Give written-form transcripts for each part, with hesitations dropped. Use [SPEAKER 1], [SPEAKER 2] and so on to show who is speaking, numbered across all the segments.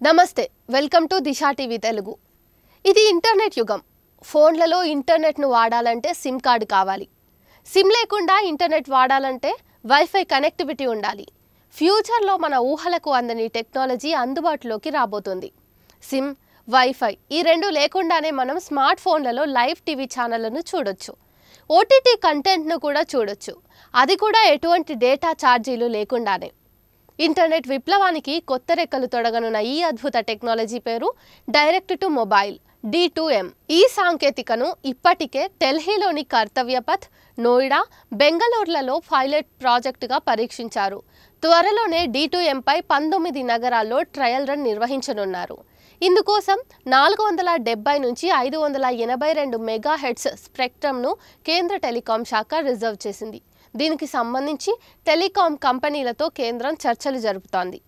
[SPEAKER 1] నమస్తే welcome to Disha TV Telugu. ఇది internet యుగం. ఫోన్లలో ఇంటర్నెట్ను వాడాలంటే సిమ్ కార్డు కావాలి. సిమ్ లేకుండా ఇంటర్నెట్ వాడాలంటే వైఫై కనెక్టివిటీ ఉండాలి. ఫ్యూచర్లో మన ఊహలకు అందని టెక్నాలజీ అందుబాటులోకి రాబోతుంది. సిమ్, వైఫై ఈ రెండు లేకుండానే మనం స్మార్ట్ ఫోన్లలో లైవ్ టీవీ ఛానళ్లను చూడొచ్చు. ఓటీటీ కంటెంట్ను కూడా చూడొచ్చు. అది కూడా ఎటువంటి డేటా ఛార్జీలు లేకుండానే. ఇంటర్నెట్ విప్లవానికి కొత్త రెక్కలు తొడగనున్న ఈ అద్భుత టెక్నాలజీ పేరు డైరెక్ట్ టు మొబైల్ D2M. ఈ సాంకేతికను ఇప్పటికే ఢిల్లీలోని కర్తవ్యపథ్, నోయిడా, బెంగళూరులలో పైలట్ ప్రాజెక్టుగా పరీక్షించారు. త్వరలోనే D2M పై 19 నగరాల్లో ట్రయల్ రన్ నిర్వహించనున్నారు. ఇందుకోసం 470 నుంచి 582 మెగాహెర్ట్జ్ స్పెక్ట్రమ్ను కేంద్ర టెలికాం శాఖ రిజర్వ్ చేసింది. దీనికి సంబంధించి టెలికాం కంపెనీలతో కేంద్రం చర్చలు జరుపుతోంది.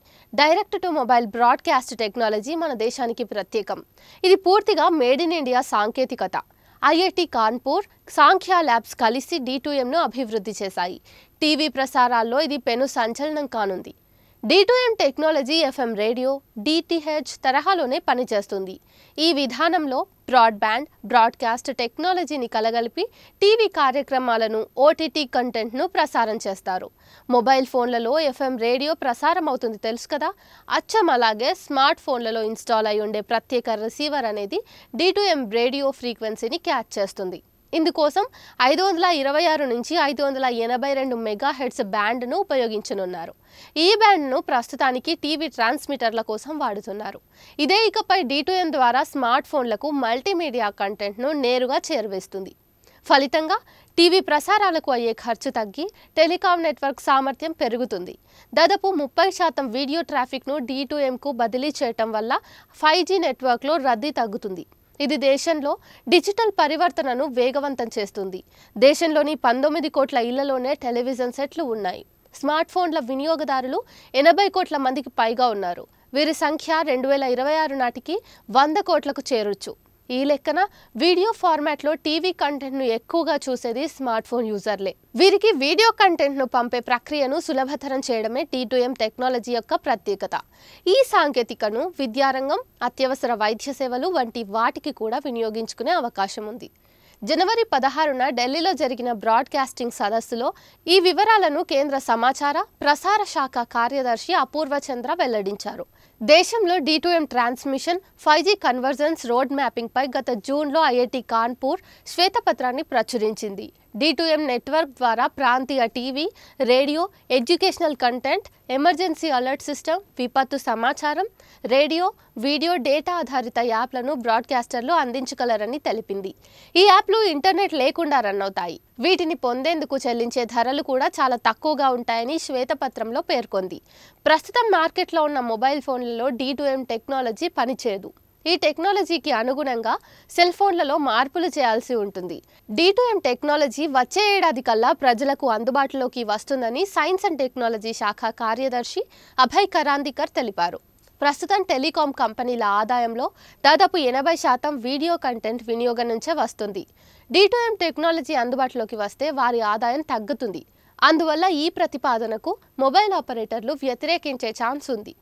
[SPEAKER 1] Direct to mobile broadcast technology మన దేశానికి ప్రత్యేకం. ఇది పూర్తిగా మేడ్ ఇన్ ఇండియా సాంకేతికత. ఐఐటి కాన్పూర్, సాంఖ్య ల్యాబ్స్ కలిసి D2Mను అభివృద్ధి చేశాయి. టీవీ ప్రసారాల్లో ఇది పెను సంచలనం కానుంది. D2M technology FM radio, DTH తరహాలోనే పనిచేస్తుంది. ఈ విధానంలో బ్రాడ్బ్యాండ్, బ్రాడ్కాస్ట్ టెక్నాలజీని కలగలిపి టీవీ కార్యక్రమాలను, ఓటీటీ కంటెంట్ను ప్రసారం చేస్తారు. మొబైల్ ఫోన్లలో FM రేడియో ప్రసారం అవుతుంది తెలుసు కదా. అచ్చం అలాగే స్మార్ట్ ఫోన్లలో ఇన్స్టాల్ అయి ఉండే ప్రత్యేక రిసీవర్ అనేది D2M రేడియో ఫ్రీక్వెన్సీని క్యాచ్ చేస్తుంది. ఇందుకోసం 526 నుంచి 582 మెగాహెర్ట్జ్ బ్యాండ్ను ఉపయోగించనున్నారు. ఈ బ్యాండ్ను ప్రస్తుతానికి టీవీ ట్రాన్స్మిటర్ల కోసం వాడుతున్నారు. ఇదే ఇకపై D2M ద్వారా స్మార్ట్ ఫోన్లకు మల్టీమీడియా కంటెంట్ను నేరుగా చేరవేస్తుంది. ఫలితంగా టీవీ ప్రసారాలకు అయ్యే ఖర్చు తగ్గి టెలికాం నెట్వర్క్ సామర్థ్యం పెరుగుతుంది. దాదాపు 30% వీడియో ట్రాఫిక్ను D2Mకు బదిలీ చేయటం వల్ల 5G నెట్వర్క్లో రద్దీ తగ్గుతుంది. ఇది దేశంలో డిజిటల్ పరివర్తనను వేగవంతం చేస్తుంది. దేశంలోని 19 కోట్ల ఇళ్లలోనే టెలివిజన్ సెట్లు ఉన్నాయి. స్మార్ట్ ఫోన్ల వినియోగదారులు 80 కోట్ల మందికి పైగా ఉన్నారు. వీరి సంఖ్య 2026 నాటికి 100 కోట్లకు చేరొచ్చు. ఈ లెక్కన వీడియో ఫార్మాట్లో టీవీ కంటెంట్ను ఎక్కువగా చూసేది స్మార్ట్ ఫోన్ యూజర్లే. వీరికి వీడియో కంటెంట్ను పంపే ప్రక్రియను సులభతరం చేయడమే D2M టెక్నాలజీ యొక్క ప్రత్యేకత. ఈ సాంకేతికను విద్యారంగం, అత్యవసర వైద్య సేవలు వంటి వాటికి కూడా వినియోగించుకునే అవకాశం ఉంది. జనవరి 16న ఢిల్లీలో జరిగిన బ్రాడ్కాస్టింగ్ సదస్సులో ఈ వివరాలను కేంద్ర సమాచార, ప్రసార శాఖ కార్యదర్శి అపూర్వ చంద్ర వెల్లడించారు. దేశంలో D2M transmission, 5G convergence road mapping పై గత జూన్లో ఐఐటి కాన్పూర్ శ్వేతపత్రాన్ని ప్రచురించింది. D2M నెట్వర్క్ ద్వారా ప్రాంతీయ TV, radio, educational content, emergency alert system, విపత్తు సమాచారం, రేడియో, వీడియో, డేటా ఆధారిత యాప్లను బ్రాడ్కాస్టర్లు అందించగలరని తెలిపింది. ఈ యాప్లు ఇంటర్నెట్ లేకుండా రన్ అవుతాయి. వీటిని పొందేందుకు చెల్లించే ధరలు కూడా చాలా తక్కువగా ఉంటాయని శ్వేతపత్రంలో పేర్కొంది. ప్రస్తుతం మార్కెట్లో ఉన్న మొబైల్ ఫోన్లలో D2M టెక్నాలజీ పనిచేయదు. ఈ టెక్నాలజీకి అనుగుణంగా సెల్ ఫోన్లలో మార్పులు చేయాల్సి ఉంటుంది. D2M టెక్నాలజీ వచ్చే ఏడాది కల్లా ప్రజలకు అందుబాటులోకి వస్తుందని సైన్స్ అండ్ టెక్నాలజీ శాఖ కార్యదర్శి అభయ్ కరాందికర్ తెలిపారు. ప్రస్తుతం టెలికాం కంపెనీల ఆదాయంలో దాదాపు 80% వీడియో కంటెంట్ వినియోగం నుంచే వస్తుంది. D2M టెక్నాలజీ అందుబాటులోకి వస్తే వారి ఆదాయం తగ్గుతుంది. అందువల్ల ఈ ప్రతిపాదనకు మొబైల్ ఆపరేటర్లు వ్యతిరేకించే ఛాన్స్ ఉంది.